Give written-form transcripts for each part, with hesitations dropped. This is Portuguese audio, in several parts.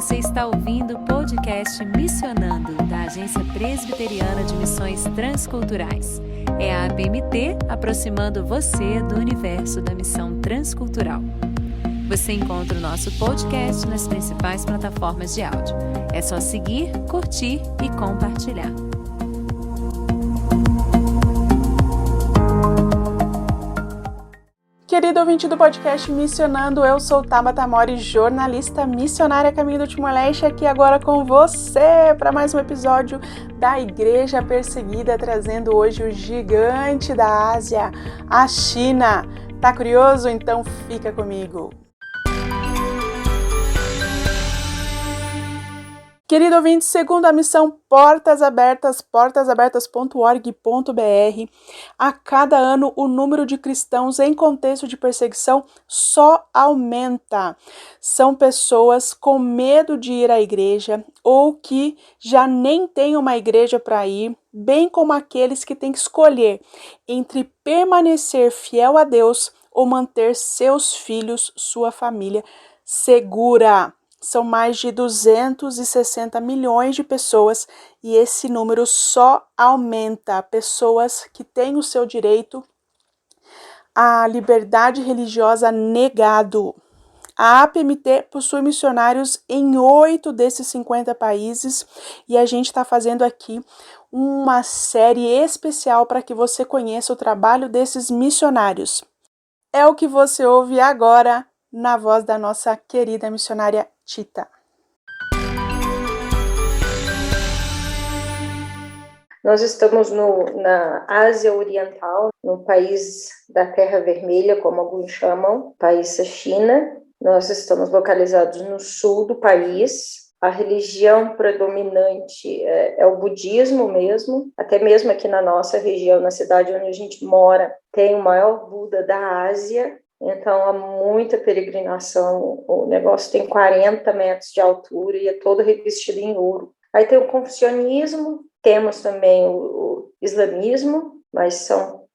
Você está ouvindo o podcast Missionando, da Agência Presbiteriana de Missões Transculturais. É a APMT aproximando você do universo da missão transcultural. Você encontra o nosso podcast nas principais plataformas de áudio. É só seguir, curtir e compartilhar. Querido ouvinte do podcast Missionando, eu sou Tabata Mori, jornalista missionária Caminho do Timor-Leste, aqui agora com você para mais um episódio da Igreja Perseguida, trazendo hoje o gigante da Ásia, a China. Tá curioso? Então fica comigo. Querido ouvinte, segundo a missão Portas Abertas, portasabertas.org.br, a cada ano o número de cristãos em contexto de perseguição só aumenta. São pessoas com medo de ir à igreja ou que já nem têm uma igreja para ir, bem como aqueles que têm que escolher entre permanecer fiel a Deus ou manter seus filhos, sua família segura. São mais de 260 milhões de pessoas e esse número só aumenta. Pessoas que têm o seu direito à liberdade religiosa negado. A APMT possui missionários em 8 desses 50 países e a gente está fazendo aqui uma série especial para que você conheça o trabalho desses missionários. É o que você ouve agora na voz da nossa querida missionária Tita. Nós estamos na Ásia Oriental, no país da Terra Vermelha, como alguns chamam, país da China. Nós estamos localizados no sul do país. A religião predominante é o budismo mesmo, até mesmo aqui na nossa região, na cidade onde a gente mora, tem o maior Buda da Ásia. Então, há muita peregrinação, o negócio tem 40 metros de altura e é todo revestido em ouro. Aí tem o confucionismo, temos também o islamismo, mas são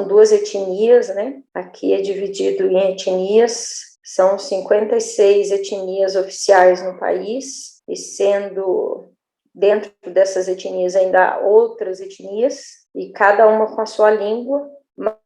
duas etnias, né? Aqui é dividido em etnias, são 56 etnias oficiais no país, e sendo dentro dessas etnias ainda há outras etnias, e cada uma com a sua língua.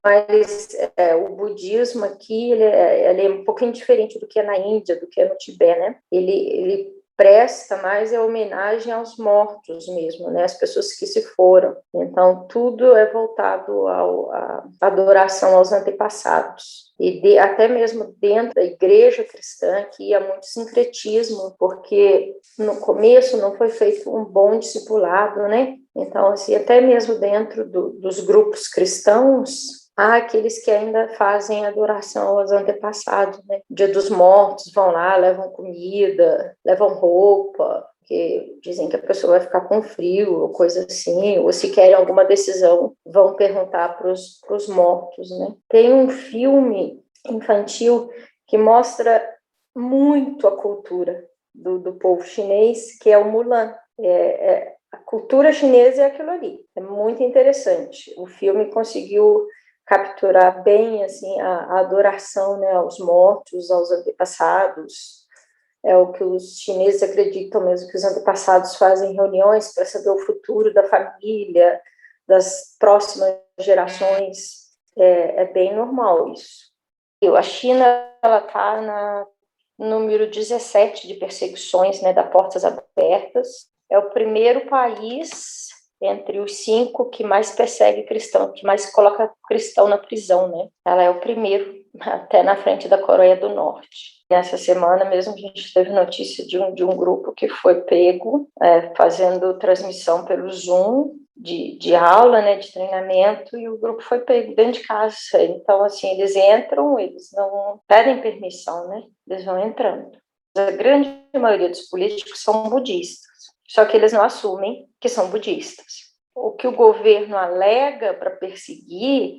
Mas o budismo aqui ele é um pouquinho diferente do que é na Índia, do que é no Tibete, né? Ele presta mais homenagem aos mortos mesmo, né? As pessoas que se foram. Então, tudo é voltado à adoração aos antepassados. E até mesmo dentro da igreja cristã, aqui há muito sincretismo, porque no começo não foi feito um bom discipulado, né? Então, assim, até mesmo dentro dos grupos cristãos, há aqueles que ainda fazem adoração aos antepassados, né? Dia dos Mortos, vão lá, levam comida, levam roupa, porque dizem que a pessoa vai ficar com frio, ou coisa assim, ou se querem alguma decisão, vão perguntar para os mortos, né? Tem um filme infantil que mostra muito a cultura do povo chinês, que é o Mulan. A cultura chinesa é aquilo ali, é muito interessante. O filme conseguiu capturar bem assim a adoração, né, aos mortos, aos antepassados. É o que os chineses acreditam mesmo, que os antepassados fazem reuniões para saber o futuro da família, das próximas gerações. É bem normal isso. A China está no número 17 de perseguições, né, da Portas Abertas. É o primeiro país entre os 5 que mais persegue cristão, que mais coloca cristão na prisão, né? Ela é o primeiro, até na frente da Coreia do Norte. Nessa semana mesmo a gente teve notícia de um grupo que foi pego fazendo transmissão pelo Zoom de aula, né, de treinamento, e o grupo foi pego dentro de casa. Então, assim, eles entram, eles não pedem permissão, né? Eles vão entrando. A grande maioria dos políticos são budistas, só que eles não assumem que são budistas. O que o governo alega para perseguir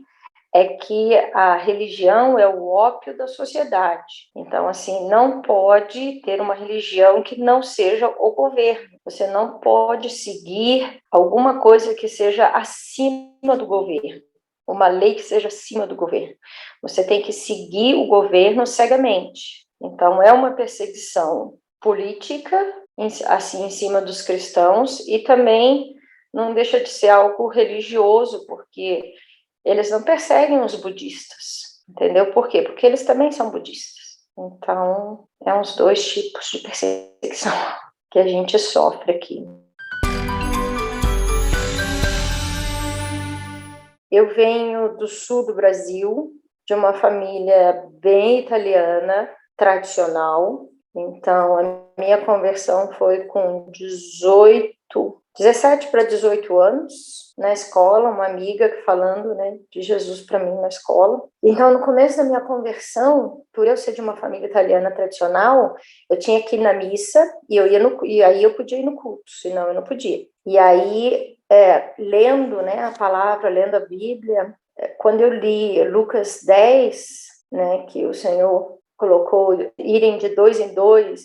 é que a religião é o ópio da sociedade. Então, assim, não pode ter uma religião que não seja o governo. Você não pode seguir alguma coisa que seja acima do governo, uma lei que seja acima do governo. Você tem que seguir o governo cegamente. Então, é uma perseguição política, assim, em cima dos cristãos, e também não deixa de ser algo religioso, porque eles não perseguem os budistas, entendeu? Por quê? Porque eles também são budistas. Então, é uns dois tipos de perseguição que a gente sofre aqui. Eu venho do sul do Brasil, de uma família bem italiana, tradicional. Então, a minha conversão foi com 17 para 18 anos, na escola, uma amiga falando, né, de Jesus para mim na escola. Então, no começo da minha conversão, por eu ser de uma família italiana tradicional, eu tinha que ir na missa e aí eu podia ir no culto, senão eu não podia. E aí, lendo, né, a palavra, lendo a Bíblia, quando eu li Lucas 10, né, que o Senhor colocou irem de 2 em 2,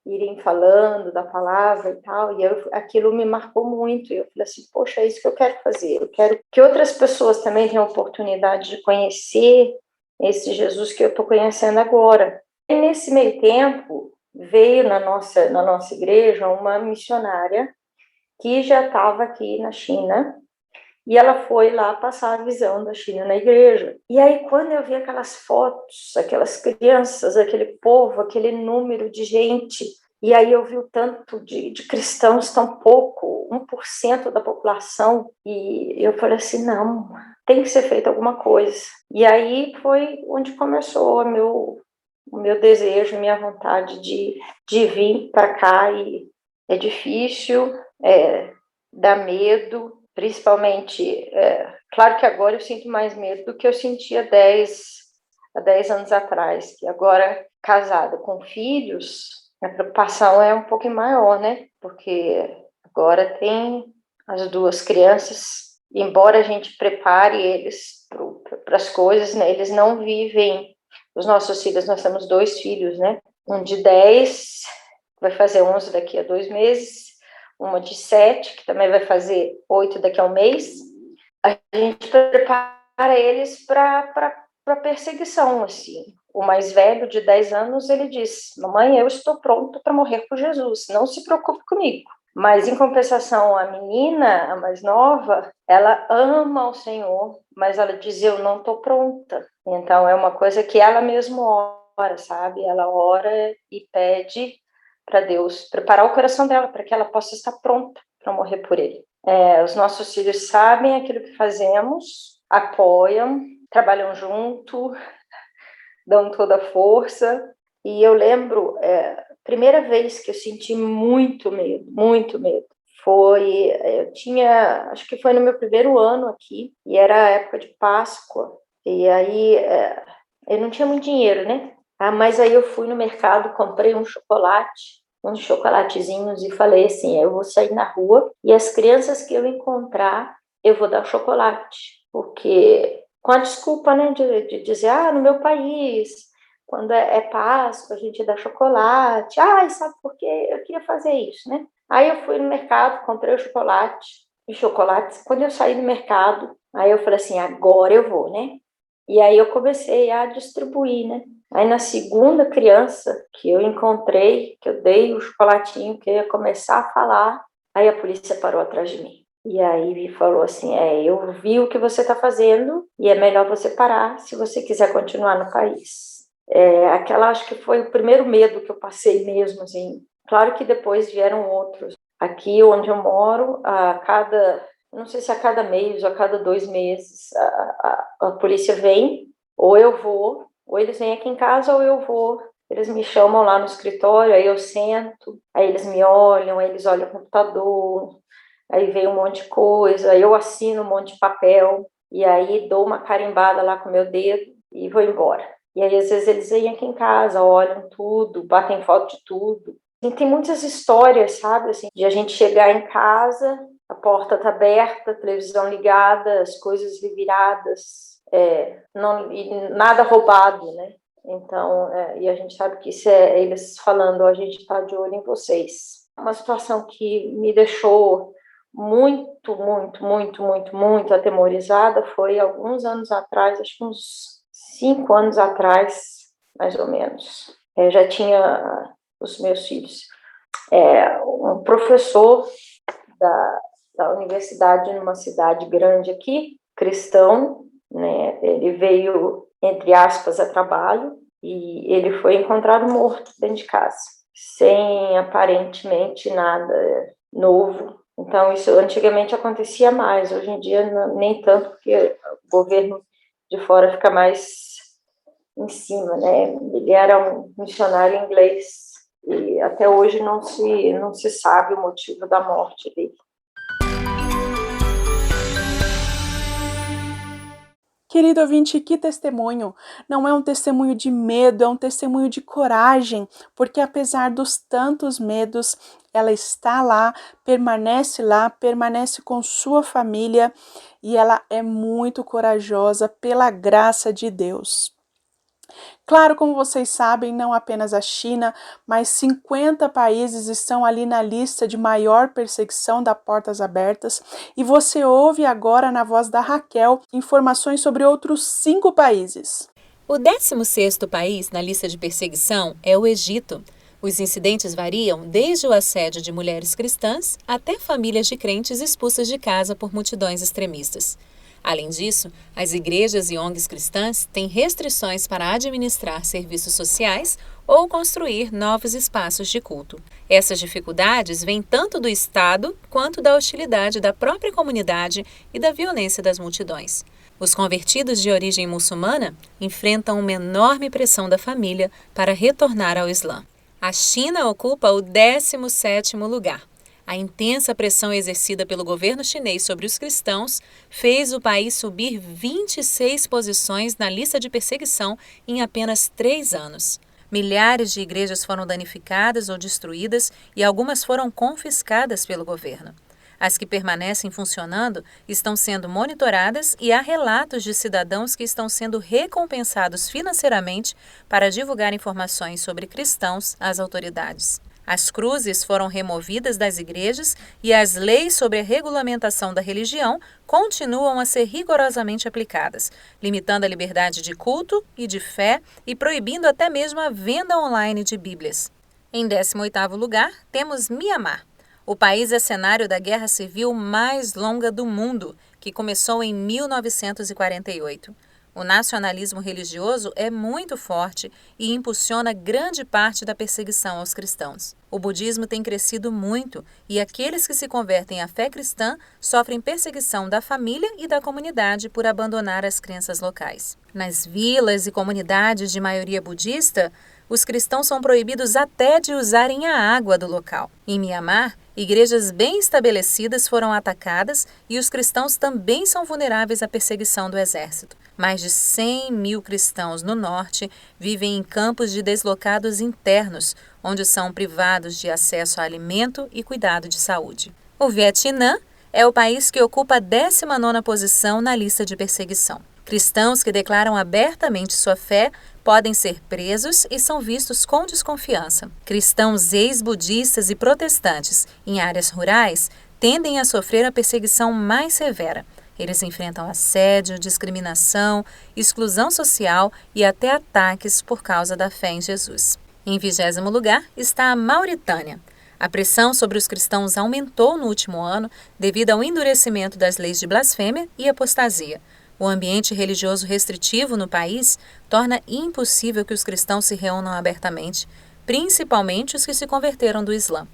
irem falando da palavra e tal, e aquilo me marcou muito. Eu falei assim, poxa, é isso que eu quero fazer. Eu quero que outras pessoas também tenham a oportunidade de conhecer esse Jesus que eu estou conhecendo agora. E nesse meio tempo, veio na nossa igreja uma missionária que já estava aqui na China, e ela foi lá passar a visão da China na igreja. E aí, quando eu vi aquelas fotos, aquelas crianças, aquele povo, aquele número de gente, e aí eu vi o tanto de cristãos tão pouco, 1% da população, e eu falei assim, não, tem que ser feito alguma coisa. E aí foi onde começou o meu desejo, a minha vontade de vir para cá, e é difícil, dá medo, principalmente, claro que agora eu sinto mais medo do que eu sentia há 10 anos atrás, que agora, casada com filhos, a preocupação é um pouco maior, né? Porque agora tem as duas crianças, embora a gente prepare eles para as coisas, né? Eles não vivem, os nossos filhos, nós temos 2 filhos, né? Um de 10, vai fazer 11 daqui a 2 meses, uma de 7, que também vai fazer 8 daqui a um mês. A gente prepara eles para perseguição, assim. O mais velho, de 10 anos, ele diz, mamãe, eu estou pronto para morrer por Jesus, não se preocupe comigo. Mas, em compensação, a menina, a mais nova, ela ama o Senhor, mas ela diz, eu não estou pronta. Então, é uma coisa que ela mesma ora, sabe? Ela ora e pede para Deus preparar o coração dela, para que ela possa estar pronta para morrer por ele. Os nossos filhos sabem aquilo que fazemos, apoiam, trabalham junto, dão toda a força. E eu lembro, primeira vez que eu senti muito medo, eu tinha, acho que foi no meu primeiro ano aqui, e era a época de Páscoa, e aí eu não tinha muito dinheiro, né? Mas aí eu fui no mercado, comprei uns chocolatezinhos e falei assim, eu vou sair na rua e as crianças que eu encontrar, eu vou dar chocolate, porque com a desculpa, né, de dizer, no meu país, quando é Páscoa, a gente dá chocolate, sabe por quê? Eu queria fazer isso, né? Aí eu fui no mercado, comprei o chocolate, quando eu saí do mercado, aí eu falei assim, agora eu vou, né? E aí eu comecei a distribuir, né? Aí na segunda criança que eu encontrei, que eu dei o chocolatinho, que eu ia começar a falar, aí a polícia parou atrás de mim. E aí me falou assim, eu vi o que você está fazendo e é melhor você parar se você quiser continuar no país. Aquela acho que foi o primeiro medo que eu passei mesmo, assim. Claro que depois vieram outros. Aqui onde eu moro, não sei se a cada mês ou a cada 2 meses, a polícia vem, ou eu vou, ou eles vêm aqui em casa, ou eu vou. Eles me chamam lá no escritório, aí eu sento, aí eles me olham, aí eles olham o computador, aí vem um monte de coisa, aí eu assino um monte de papel, e aí dou uma carimbada lá com o meu dedo e vou embora. E aí, às vezes, eles vêm aqui em casa, olham tudo, batem foto de tudo. E tem muitas histórias, sabe, assim, de a gente chegar em casa, a porta tá aberta, a televisão ligada, as coisas viradas, e nada roubado, né? Então, e a gente sabe que isso é eles falando, a gente está de olho em vocês. Uma situação que me deixou muito, muito, muito, muito, muito atemorizada foi alguns anos atrás, acho que uns 5 anos atrás, mais ou menos. Eu já tinha os meus filhos. Um professor da universidade, numa cidade grande aqui, cristão, né? Ele veio, entre aspas, a trabalho, e ele foi encontrado morto dentro de casa, sem aparentemente nada novo. Então, isso antigamente acontecia mais, hoje em dia nem tanto, porque o governo de fora fica mais em cima, né? Ele era um missionário inglês, e até hoje não se sabe o motivo da morte dele. Querido ouvinte, que testemunho! Não é um testemunho de medo, é um testemunho de coragem, porque apesar dos tantos medos, ela está lá, permanece com sua família e ela é muito corajosa pela graça de Deus. Claro, como vocês sabem, não apenas a China, mas 50 países estão ali na lista de maior perseguição da Portas Abertas, e você ouve agora na voz da Raquel informações sobre outros 5 países. O 16º país na lista de perseguição é o Egito. Os incidentes variam desde o assédio de mulheres cristãs até famílias de crentes expulsas de casa por multidões extremistas. Além disso, as igrejas e ONGs cristãs têm restrições para administrar serviços sociais ou construir novos espaços de culto. Essas dificuldades vêm tanto do Estado quanto da hostilidade da própria comunidade e da violência das multidões. Os convertidos de origem muçulmana enfrentam uma enorme pressão da família para retornar ao Islã. A China ocupa o 17º lugar. A intensa pressão exercida pelo governo chinês sobre os cristãos fez o país subir 26 posições na lista de perseguição em apenas 3 anos. Milhares de igrejas foram danificadas ou destruídas e algumas foram confiscadas pelo governo. As que permanecem funcionando estão sendo monitoradas e há relatos de cidadãos que estão sendo recompensados financeiramente para divulgar informações sobre cristãos às autoridades. As cruzes foram removidas das igrejas e as leis sobre a regulamentação da religião continuam a ser rigorosamente aplicadas, limitando a liberdade de culto e de fé e proibindo até mesmo a venda online de Bíblias. Em 18º lugar, temos Mianmar. O país é cenário da guerra civil mais longa do mundo, que começou em 1948. O nacionalismo religioso é muito forte e impulsiona grande parte da perseguição aos cristãos. O budismo tem crescido muito e aqueles que se convertem à fé cristã sofrem perseguição da família e da comunidade por abandonar as crenças locais. Nas vilas e comunidades de maioria budista, os cristãos são proibidos até de usarem a água do local. Em Mianmar, igrejas bem estabelecidas foram atacadas e os cristãos também são vulneráveis à perseguição do exército. Mais de 100 mil cristãos no norte vivem em campos de deslocados internos, onde são privados de acesso a alimento e cuidado de saúde. O Vietnã é o país que ocupa a 19ª posição na lista de perseguição. Cristãos que declaram abertamente sua fé podem ser presos e são vistos com desconfiança. Cristãos ex-budistas e protestantes em áreas rurais tendem a sofrer a perseguição mais severa. Eles enfrentam assédio, discriminação, exclusão social e até ataques por causa da fé em Jesus. Em 20º lugar está a Mauritânia. A pressão sobre os cristãos aumentou no último ano devido ao endurecimento das leis de blasfêmia e apostasia. O ambiente religioso restritivo no país torna impossível que os cristãos se reúnam abertamente, principalmente os que se converteram do Islã.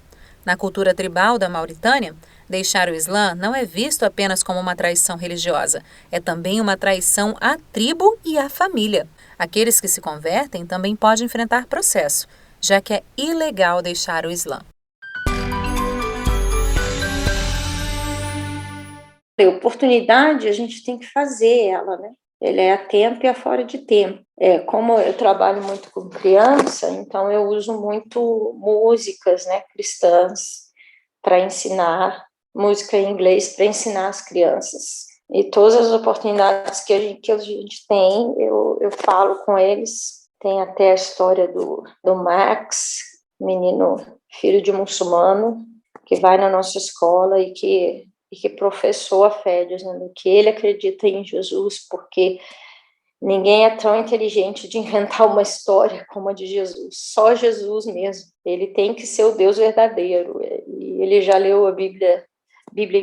Na cultura tribal da Mauritânia, deixar o Islã não é visto apenas como uma traição religiosa, é também uma traição à tribo e à família. Aqueles que se convertem também podem enfrentar processo, já que é ilegal deixar o Islã. A oportunidade, a gente tem que fazer ela, né? Ele é a tempo e a fora de tempo. Como eu trabalho muito com criança, então eu uso muito músicas, né, cristãs para ensinar, música em inglês para ensinar as crianças. E todas as oportunidades que a gente tem, eu falo com eles. Tem até a história do Max, menino filho de muçulmano, que vai na nossa escola e que professou a fé, dizendo que ele acredita em Jesus porque Ninguém é tão inteligente de inventar uma história como a de Jesus. Só Jesus mesmo. Ele tem que ser o Deus verdadeiro. E ele já leu a Bíblia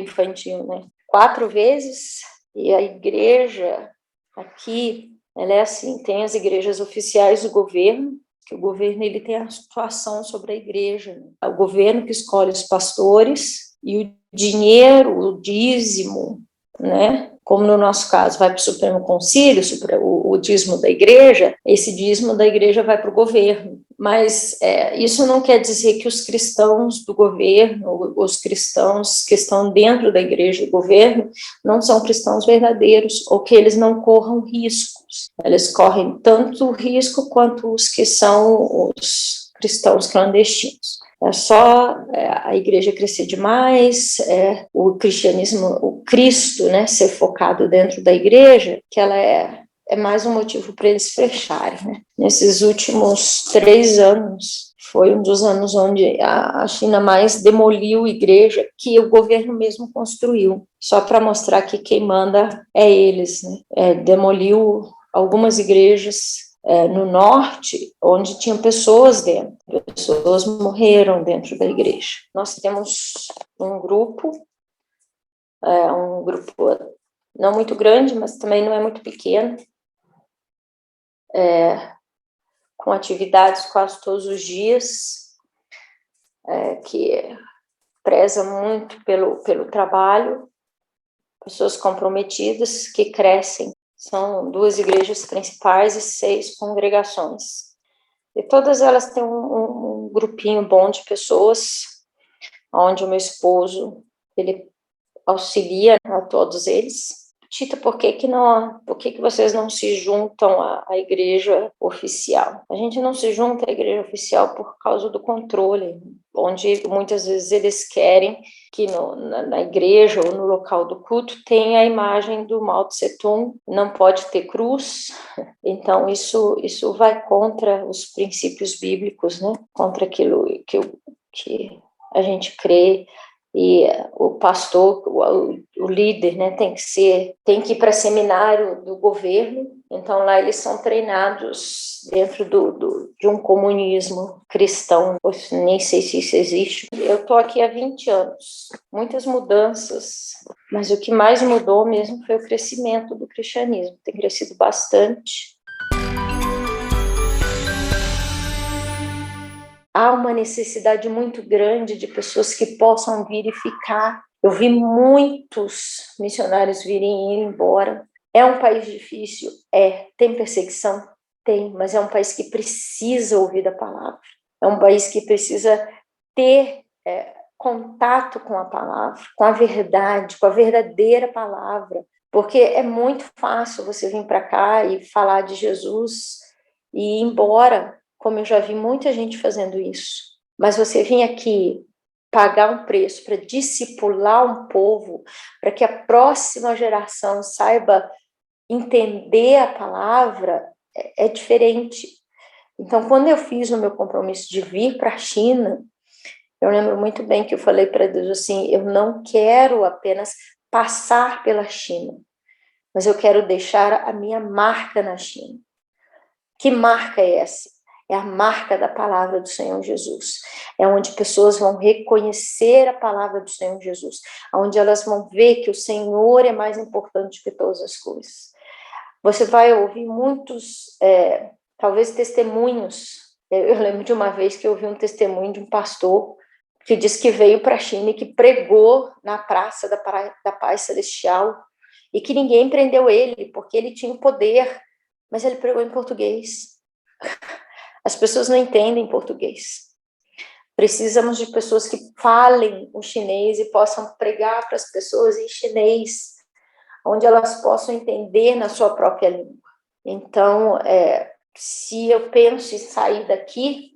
infantil, né? 4 vezes. E a igreja aqui, ela é assim, tem as igrejas oficiais do governo, que o governo ele tem a atuação sobre a igreja. Né? É o governo que escolhe os pastores e o dinheiro, o dízimo, né? Como no nosso caso vai para o Supremo Concílio, o dízimo da igreja, esse dízimo da igreja vai para o governo. Mas isso não quer dizer que os cristãos do governo, os cristãos que estão dentro da igreja e do governo, não são cristãos verdadeiros, ou que eles não corram riscos. Eles correm tanto o risco quanto os que são os cristãos clandestinos. É só a igreja crescer demais, o cristianismo, o Cristo, né, ser focado dentro da igreja, que ela é mais um motivo para eles fecharem. Né? Nesses últimos 3 anos, foi um dos anos onde a China mais demoliu igreja que o governo mesmo construiu, só para mostrar que quem manda é eles. Né? Demoliu algumas igrejas no norte, onde tinham pessoas dentro, pessoas morreram dentro da igreja. Nós temos um grupo não muito grande, mas também não é muito pequeno, com atividades quase todos os dias, que preza muito pelo trabalho, pessoas comprometidas que crescem. São 2 igrejas principais e 6 congregações. E todas elas têm um grupinho bom de pessoas, onde o meu esposo, ele auxilia a todos eles. Tita, por que vocês não se juntam à igreja oficial? A gente não se junta à igreja oficial por causa do controle, onde muitas vezes eles querem que na igreja ou no local do culto tenha a imagem do Mao Tse Tung, não pode ter cruz. Então isso vai contra os princípios bíblicos, né? Contra aquilo que a gente crê. E o pastor, o líder, né, tem que ir para seminário do governo. Então lá eles são treinados dentro de um comunismo cristão. Nem sei se isso existe. Eu estou aqui há 20 anos, muitas mudanças, mas o que mais mudou mesmo foi o crescimento do cristianismo. Tem crescido bastante. Há uma necessidade muito grande de pessoas que possam vir e ficar. Eu vi muitos missionários virem e ir embora. É um país difícil? Tem perseguição? Tem, mas é um país que precisa ouvir a palavra. É um país que precisa ter contato com a palavra, com a verdade, com a verdadeira palavra. Porque é muito fácil você vir para cá e falar de Jesus e ir embora, como eu já vi muita gente fazendo isso. Mas você vir aqui pagar um preço para discipular um povo, para que a próxima geração saiba entender a palavra, é diferente. Então, quando eu fiz o meu compromisso de vir para a China, eu lembro muito bem que eu falei para Deus assim, eu não quero apenas passar pela China, mas eu quero deixar a minha marca na China. Que marca é essa? É a marca da palavra do Senhor Jesus. É onde pessoas vão reconhecer a palavra do Senhor Jesus. Onde elas vão ver que o Senhor é mais importante que todas as coisas. Você vai ouvir muitos, talvez, testemunhos. Eu lembro de uma vez que eu ouvi um testemunho de um pastor que disse que veio para a China e que pregou na Praça da Paz Celestial e que ninguém prendeu ele, porque ele tinha o poder, mas ele pregou em português. As pessoas não entendem português. Precisamos de pessoas que falem o chinês e possam pregar para as pessoas em chinês, onde elas possam entender na sua própria língua. Então, se eu penso em sair daqui,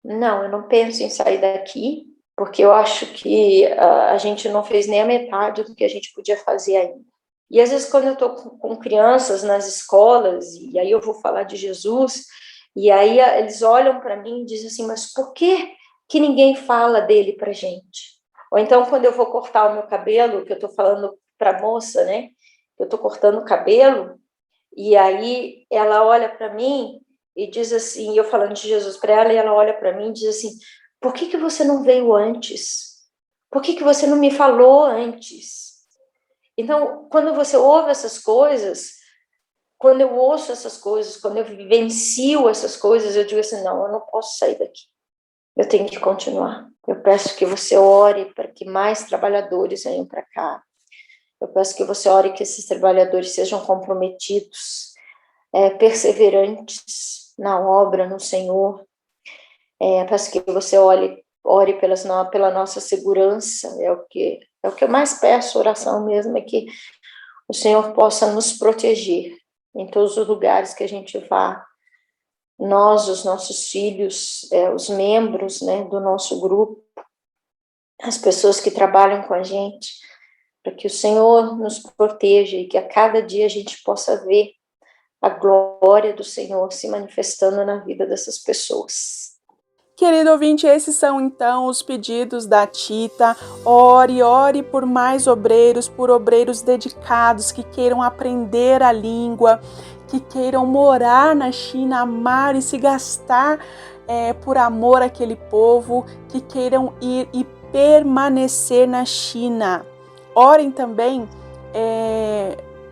não, eu não penso em sair daqui, porque eu acho que a gente não fez nem a metade do que a gente podia fazer ainda. E às vezes quando eu estou com crianças nas escolas, e aí eu vou falar de Jesus, e aí eles olham para mim e dizem assim, mas por que ninguém fala dele para gente? Ou então quando eu vou cortar o meu cabelo, que eu estou falando para a moça, né, eu estou cortando o cabelo, E aí ela olha para mim e diz assim, eu falando de Jesus para ela, e ela olha para mim e diz assim, por que você não veio antes? Por que você não me falou antes? Então, quando você ouve essas coisas, quando eu ouço essas coisas, quando eu vivencio essas coisas, eu digo assim, não, eu não posso sair daqui. Eu tenho que continuar. Eu peço que você ore para que mais trabalhadores venham para cá. Eu peço que você ore que esses trabalhadores sejam comprometidos, perseverantes na obra, no Senhor. Peço que você ore pela nossa segurança. É o que eu mais peço, oração mesmo, é que o Senhor possa nos proteger em todos os lugares que a gente vá. Nós, os nossos filhos, os membros, né, do nosso grupo, as pessoas que trabalham com a gente, para que o Senhor nos proteja e que a cada dia a gente possa ver a glória do Senhor se manifestando na vida dessas pessoas. Querido ouvinte, esses são então os pedidos da Tita. Ore por mais obreiros, por obreiros dedicados que queiram aprender a língua, que queiram morar na China, amar e se gastar por amor àquele povo, que queiram ir e permanecer na China. Orem também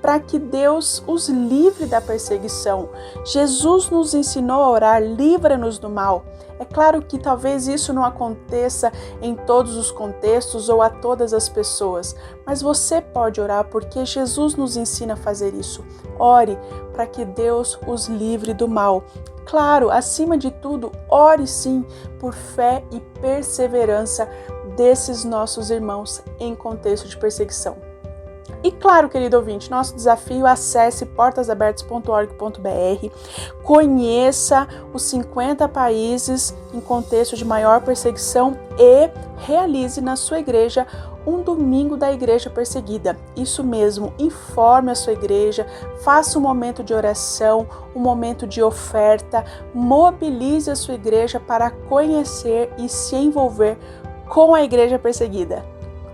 para que Deus os livre da perseguição. Jesus nos ensinou a orar, livra-nos do mal. É claro que talvez isso não aconteça em todos os contextos ou a todas as pessoas, mas você pode orar porque Jesus nos ensina a fazer isso. Ore para que Deus os livre do mal. Claro, acima de tudo, ore sim por fé e perseverança desses nossos irmãos em contexto de perseguição. E claro, querido ouvinte, nosso desafio, acesse portasabertas.org.br, conheça os 50 países em contexto de maior perseguição e realize na sua igreja um domingo da igreja perseguida. Isso mesmo, informe a sua igreja, faça um momento de oração, um momento de oferta, mobilize a sua igreja para conhecer e se envolver com a igreja perseguida.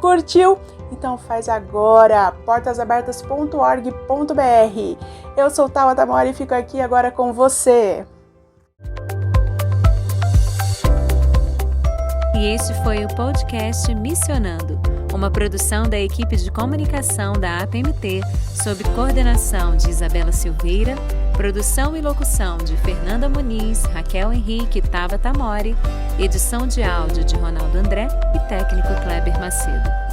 Curtiu? Então faz agora, portasabertas.org.br. Eu sou Tawa Tamori e fico aqui agora com você. E este foi o podcast Missionando, uma produção da equipe de comunicação da APMT, sob coordenação de Isabela Silveira, produção e locução de Fernanda Muniz, Raquel Henrique e Tawa Tamori, edição de áudio de Ronaldo André e técnico Kleber Macedo.